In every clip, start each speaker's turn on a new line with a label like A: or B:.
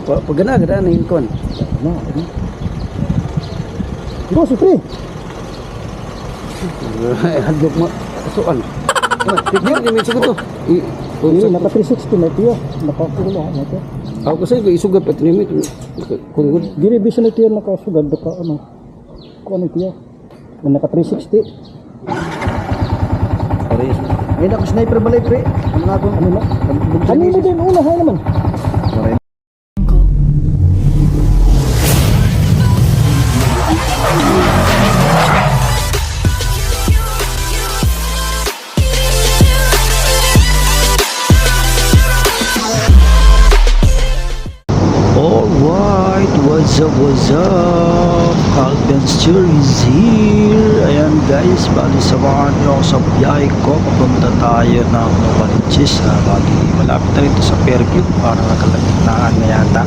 A: pagana gada na kon.
B: Ano? Bro, siyempre.
A: Hadlok mo kasuan. Tignan ni medyo to.
B: Hindi, naka 360 na ito. Nakakulo ha ito.
A: Ako kasi ko isugap at limit. Kung
B: Gini, bisa na ito nakasugad. Baka ano. Kung ano ito. Naka 360.
C: May naka-sniper balay pre. Ano na ako?
B: Ano na? Ano mo din? Una, hay naman.
C: Alright, what's up? Calvin's Tour is here. Ayan guys, bali samahan nyo ako sa biyahe ko. Papunta tayo ng Novaliches. Bali malapit na rito sa Fairview. Parang nagkalagitnaan na yata.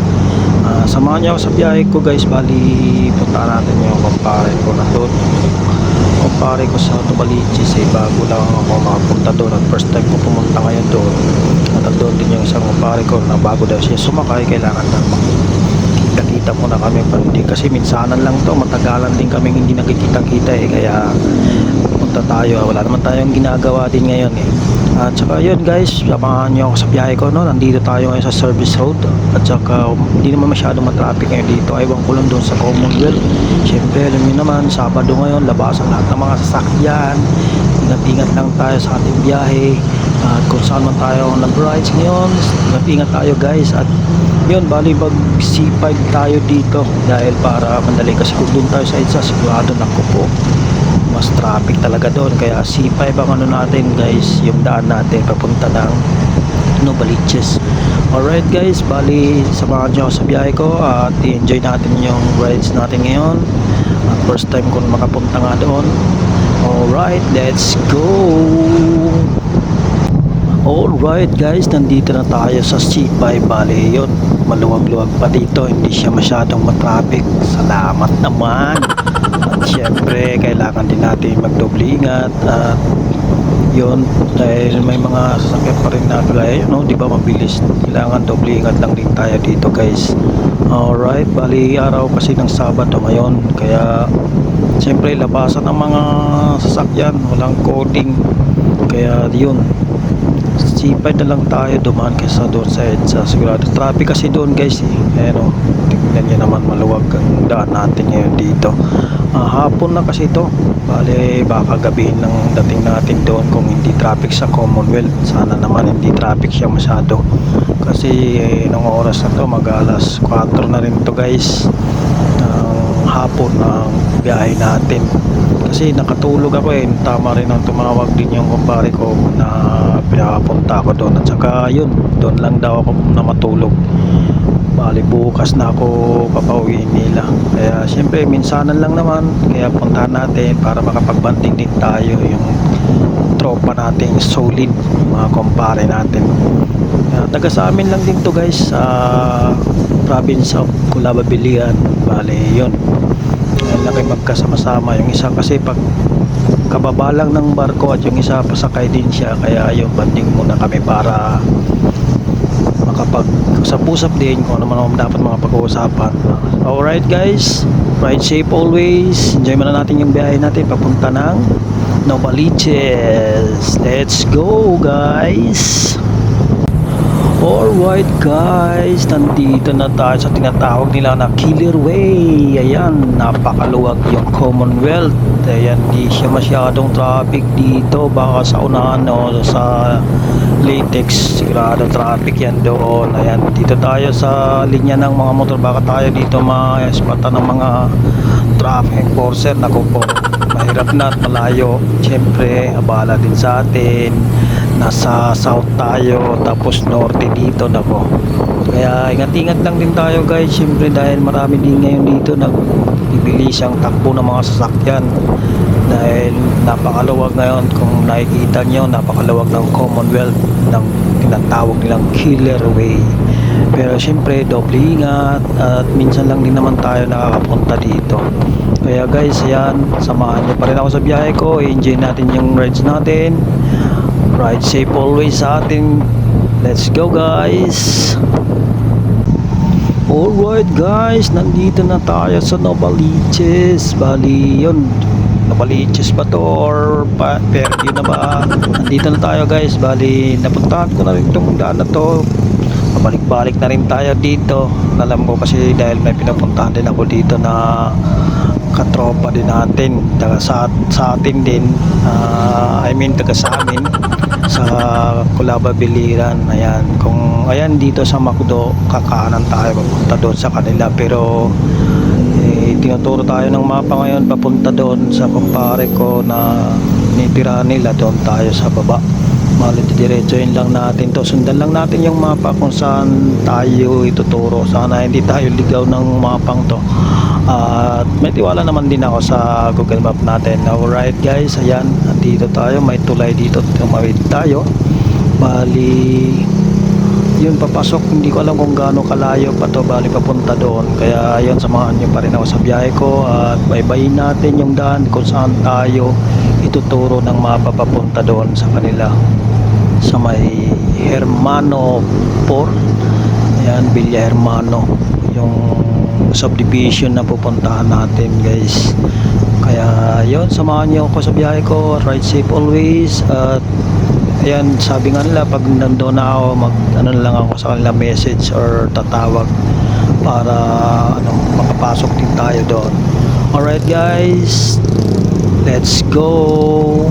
C: Samahan nyo ako sa biyahe ko guys. Bali punta natin yung kumpare ko na doon. Kumpare ko sa Novaliches bago lang ako makapunta doon. At first time ko pumunta ngayon doon. At doon din yung isang kumpare ko na bago daw siya sumakay. Kailangan na kita muna kami pa hindi kasi minsanan lang to, matagalan din kami hindi nakikita-kita kaya punta tayo, wala naman tayong ginagawa din ngayon at saka yun guys, samahan nyo ako sa biyahe ko nandito tayo ngayon sa service road at saka hindi naman masyadong matraffic ngayon dito, aywan ko lang doon sa Commonwealth. Syempre alam nyo naman, Sabado ngayon, labasan lahat ng mga sasakyan, ingat-ingat lang tayo sa ating biyahe at kung saan man tayo nag-rides ngayon, ingat-ingat tayo guys. At yun, bali mag C5 tayo dito dahil para mandali kasi kung doon tayo sa EDSA sigurado naku po mas traffic talaga doon, kaya C5 ang ano natin guys, yung daan natin papunta ng Novaliches. Alright guys, bali samahan nyo sa biyahe ko at i-enjoy natin yung rides natin ngayon at first time ko makapunta nga doon. Alright, let's go. Alright guys, nandito na tayo sa C5. Bali yun, maluwag-luwag pa dito, hindi siya masyadong matraffic. Salamat naman. At syempre kailangan din natin magdoble ingat at yun, dahil may mga sasakyan pa rin na gaya yun, no? Di ba mabilis, kailangan doble ingat lang din tayo dito guys. Alright, bali araw kasi ng Sabado ngayon, kaya syempre labasan ng mga sasakyan, walang coding, kaya yun C5 na lang tayo dumaan kaysa doon sa EDSA. Sigurado traffic kasi doon guys Ayan o, tingnan nyo naman, maluwag ang daan natin ngayon dito. Hapon na kasi ito, bali baka gabihin lang dating natin doon kung hindi traffic sa Commonwealth. Sana naman hindi traffic siya masyado kasi nung oras na to mag alas 4 na rin to guys ng hapon ang biyahe natin. Kasi nakatulog ako tama rin ang tumawag din yung kumpare ko na pinapunta ako doon at saka yun, doon lang daw ako na matulog. Bali bukas na ako papauwiin nila, kaya syempre minsanan lang naman, kaya puntahan natin para makapagbanding din tayo yung tropa nating solid, mga kumpare natin. Taga sa amin lang din to guys, sa province of Kulababilian. Bali yun, laki magkasama-sama, yung isa kasi pag kababa lang ng barko at yung isa pasakay din siya, kaya yung banding muna kami para makapag-usap-usap din kung ano man dapat mga pag-uusapan. Alright guys, ride safe always, enjoy muna natin yung biyahe natin papunta ng Novaliches. Let's go guys. Alright guys, nandito na tayo sa tinatawag nila na Killer Way. Ayan, napakaluwag yung Commonwealth. Ayan, di siya masyadong traffic dito. Baka sa unahan o sa Latex, sigurado traffic yan doon. Ayan, dito tayo sa linya ng mga motor. Baka tayo dito ma-espatan ng mga traffic enforcer. Naku po, mahirap na at malayo. Siyempre, abala din sa atin. Nasa south tayo, tapos norte dito na po. Kaya ingat-ingat lang din tayo guys, syempre dahil marami din ngayon dito nagbibilis ang takbo ng mga sasakyan dahil napakaluwag ngayon. Kung nakikita nyo, napakaluwag ng Commonwealth, ng tinatawag nilang Killer Way. Pero syempre doble ingat at minsan lang din naman tayo nakakapunta dito. Kaya guys, yan, samahan nyo pa rin ako sa biyahe ko. Enjoy natin yung rides natin. Ride safe always sa atin. Let's go guys. Alright guys, nandito na tayo sa Novaliches. Bali yun, Novaliches ba to or Fairview na ba? Nandito na tayo guys. Bali napuntahan ko na rin itong daan na to. Balik-balik na rin tayo dito. Alam ko kasi dahil may pinapuntahan din ako dito na katropa din natin, taga sa atin din, I mean taga sa amin sa Kulaba Biliran. Ayan dito sa Macdo, kakanan tayo papunta doon sa kanila, pero tinuturo tayo ng mapa ngayon papunta doon sa kumpare ko na nitirahan nila. Doon tayo sa baba. Malit diretsoin lang natin to, sundan lang natin yung mapa kung saan tayo ituturo. Sana hindi tayo ligaw ng mapang to. At may tiwala naman din ako sa Google Map natin. Alright guys, ayan, nandito tayo, may tulay dito, tumawid tayo. Bali yun, papasok, hindi ko alam kung gaano kalayo pa to, bali papunta doon. Kaya ayun, samahan nyo pa rin ako sa biyahe ko at baybayin natin yung daan kung saan tayo ituturo ng mapa papunta doon sa kanila, sa may Hermano Port. Ayan, Villa Hermano, yung subdivision na pupuntahan natin guys. Kaya yun, samahan nyo ako sa biyahe ko. Ride safe always. At ayan, sabi nga nila pag nandoon na ako, ano lang ako sa kanila, message or tatawag para makapasok din tayo doon. Alright guys, let's go.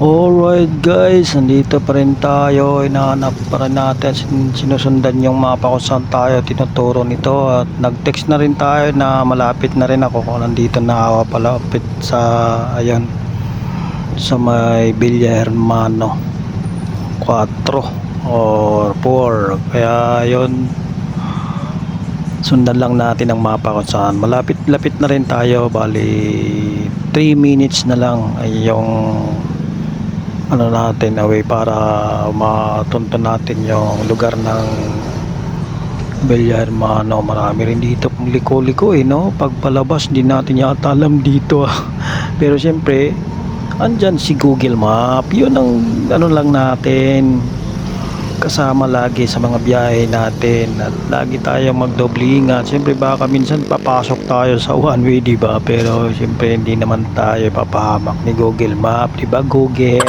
C: Alright guys, nandito pa rin tayo. Hinahanap pa rin natin, sinusundan yung mapa kung saan tayo tinuturo nito. At nag-text na rin tayo na malapit na rin ako, kung nandito na ako palapit sa, ayan, sa may Villa Hermano 4 or 4. Kaya yun, sundan lang natin ang mapa kung saan. Malapit-lapit na rin tayo. Bali 3 minutes na lang ay yung ano natin away para matunto natin yung lugar ng Villa Hermano. Marami rin dito pong liko-liko no? Pagpalabas din natin yata alam dito. Pero syempre andyan si Google Map, yun ang ano lang natin, kasama lagi sa mga biyahe natin. At lagi tayo magdoble ingat. Siyempre baka minsan papasok tayo sa one way, diba? Pero siyempre hindi naman tayo papahamak ni Google Map, diba Google?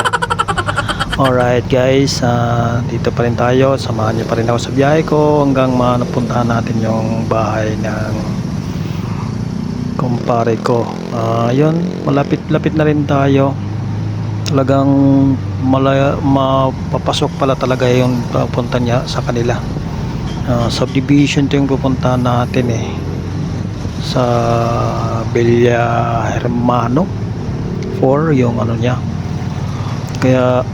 C: Alright guys, dito pa rin tayo. Samahan niyo pa rin ako sa biyahe ko hanggang mapuntahan natin yung bahay ng kumpare ko. Yun, malapit-lapit na rin tayo. Talagang mapapasok pala talaga yung papunta niya sa kanila. Subdivision ito yung pupuntahan natin sa Villa Hermano 4 yung ano niya. Kaya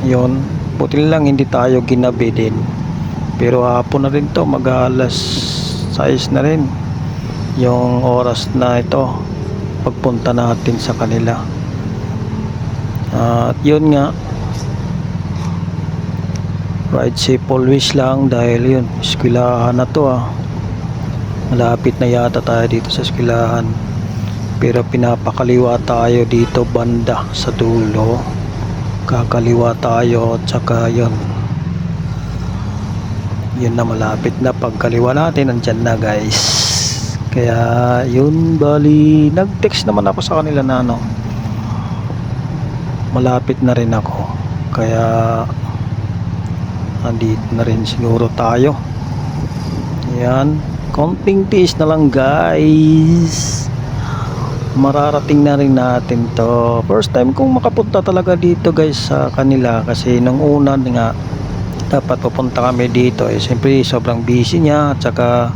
C: yun, buti lang hindi tayo ginabi din. Pero hapon na rin to, mag alas 6 na rin yung oras na ito pagpunta natin sa kanila. At yun nga, ride safe always lang dahil yun, eskwelahan na to malapit na yata tayo dito sa eskwelahan, pero pinapakaliwa tayo dito banda sa dulo. Kakaliwa tayo at saka yun na malapit na pagkaliwa natin, nandyan na guys. Kaya yun, bali nag-text naman ako sa kanila na malapit na rin ako. Kaya andito na rin siguro tayo. Ayan, konting tiis na lang guys, mararating na rin natin to. First time kong makapunta talaga dito guys sa kanila, kasi nung una nga dapat pupunta kami dito siyempre sobrang busy niya, at saka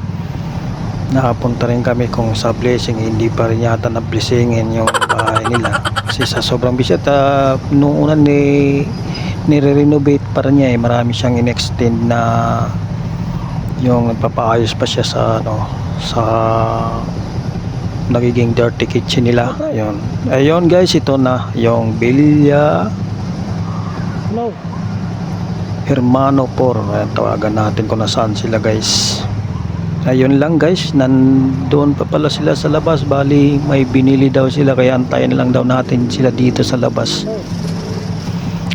C: nakapunta rin kami kung sa blessing, hindi pa rin yata na blessingin yung bahay nila kasi sa sobrang busy. At nung una nire-renovate pa rin niya marami siyang in-extend na yung nagpapaayos pa siya sa sa nagiging dirty kitchen nila. Ayun guys, ito na yung Villa Hermano Por. Ayan, tawagan natin kung nasaan sila guys. Ayun lang guys, nandoon pa pala sila sa labas. Bali may binili daw sila, kaya antayin lang daw natin sila dito sa labas.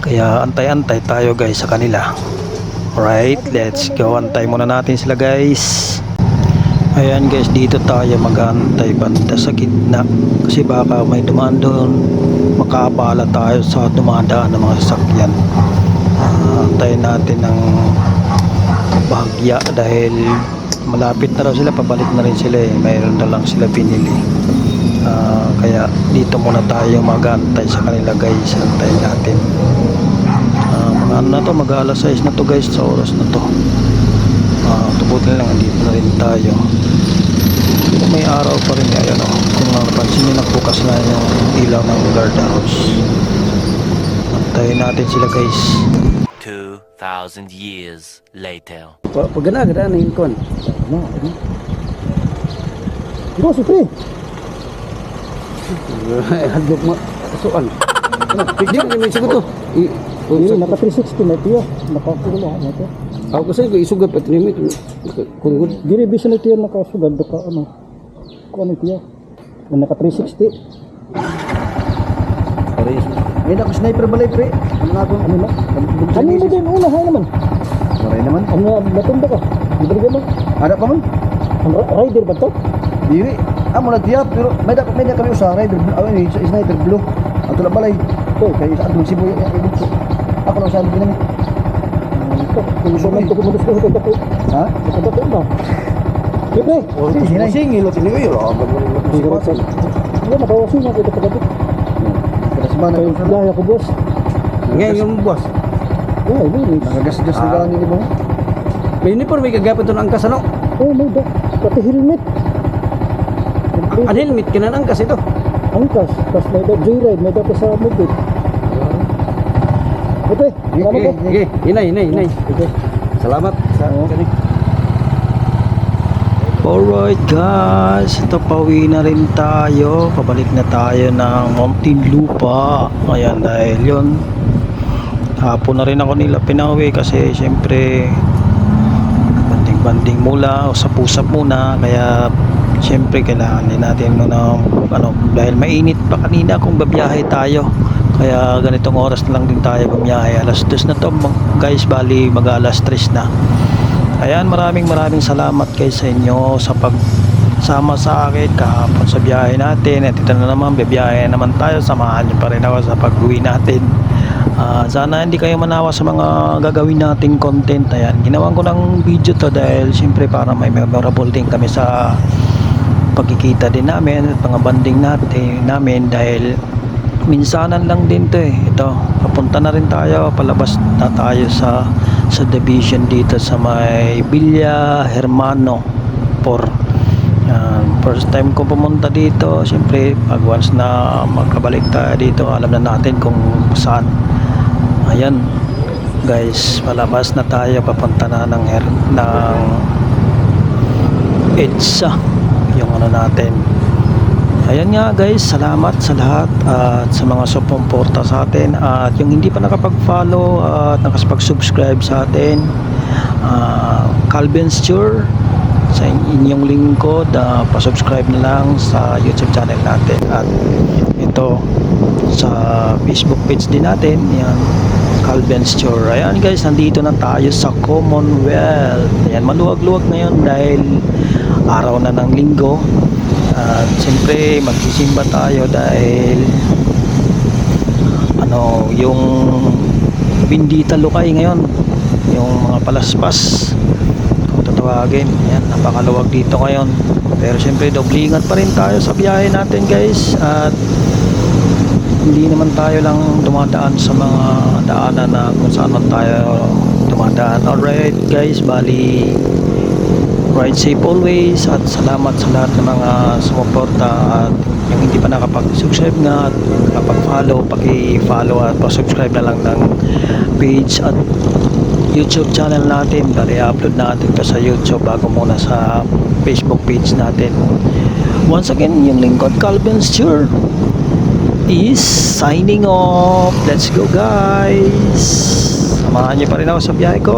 C: Kaya antay-antay tayo guys sa kanila. Right, let's go. Antay muna natin sila guys. Ayan guys, dito tayo mag-antay banda sa gitna. Kasi baka may dumaan doon, makabala tayo sa dumadaan ng mga sasakyan. Antayin natin ng bahagya dahil malapit na raw sila, pabalik na rin sila eh. Mayroon na lang sila pinili. Kaya dito muna tayo mag-antay sa kanila guys. Antayin natin. Mga ano na to, mag-alas 6 na to guys, sa oras na to. Tubutin lang, dito na rin tayo. May araw pa rin ngayon. Kung napansin nyo, nagbukas na yung ilaw ng guardhouse. Antayin natin sila guys.
D: 2,000 years later.
A: Pag gana na yung kon.
B: Ano? Ikaw si Pre.
A: Hadlok mo. Suan. Tignan ni may sugot to.
B: Naka 360 na ito. Nakakulo na ito.
A: Ako kasi ko isugad pati ni kung
B: Diri bisa na ito nakasugad ka ano. Kung ano ito. Naka 360.
A: pares. May nako sniper balay pre. Ano na
B: Ano na? Ano mo din unahan naman?
A: Maray naman.
B: Ano natunda ka? Libre mo?
A: Ada pa man?
B: Ang rider ba to?
A: Dili. Amo na tiap pero may na kami usa rider ni sniper blue. Ato na balay. To kay sa adun sibo ya ibutso. Ako na sabi namin.
B: Kung gusto man ito kumudus ko ito ko.
A: Ha?
B: Ito ko ba? Libre.
A: Singil lo tini yo.
B: Ano mabawasin na ito kagabi?
A: Kada semana
B: Kaya
A: ko.
B: daya ko boss.
A: Ngayon yung boss.
B: Oh, ini.
A: Nagagas-gas na galing ni mo. May uniform may kagapon to ng angkas ano?
B: Oh, may da. Pati helmet.
A: Ang helmet kinan angkas ito.
B: Angkas, pas may da joyride, may da pa sa mobile. Ito eh, ano ko?
A: Okay, inay. Salamat sa kani.
C: Alright guys, ito pauwi na rin tayo. Pabalik na tayo ng Muntinlupa. Ayan, dahil yun, hapon na rin ako nila pinauwi kasi syempre banding mula, usap-usap muna. Kaya syempre kailangan din natin muna dahil mainit pa kanina kung babiyahe tayo. Kaya ganitong oras na lang din tayo bumiyahe. Alas 2 na to guys, bali mag alas 3 na. Ayan, maraming salamat guys sa inyo sa pagsama sa akin kahapon sa biyahe natin. At ito na naman, bibiyahe naman tayo. Samahan nyo pa rin ako sa pag-uwi natin. Sana hindi kayo manawa sa mga gagawin nating content. Ayan, ginawan ko ng video to dahil siyempre para may memorable din kami sa pagkikita din namin at mga banding namin dahil minsanan lang din to eh. Ito, papunta na rin tayo, palabas na tayo sa division dito sa may Villa Hermano por. First time ko pumunta dito, siyempre pag once na magkabalik tayo dito, alam na natin kung saan. Ayan guys, palabas na tayo, papunta na ng EDSA yung ano natin. Ayan nga guys, salamat sa lahat at sa mga sumuporta sa atin at yung hindi pa nakapag-follow at nakapag-subscribe sa atin, Calvin's Tour sa inyong lingkod, pa-subscribe na lang sa YouTube channel natin at ito sa Facebook page din natin, yan, Calvin's Tour. Ayan guys, nandito na tayo sa Commonwealth. Ayan, maluwag-luwag ngayon dahil araw na ng linggo. At siyempre magsisimba tayo dahil yung Bindita Lukay ngayon, yung mga palaspas kung tatawagin. Yan, napakaluwag dito ngayon, pero siyempre doble ingat pa rin tayo sa biyahe natin guys. At hindi naman tayo lang dumadaan sa mga daanan na kung saan man tayo dumadaan. Alright guys, bali ride safe always at salamat sa lahat ng mga sumuporta at yung hindi pa nakapag-subscribe nga at nakapag-follow, paki-follow at pa-subscribe na lang ng page at YouTube channel natin. Dali upload natin to sa YouTube bago muna sa Facebook page natin. Once again, yung lingkod Calvin's Tour is signing off. Let's go guys, samahan nyo pa rin ako sa biyahe ko.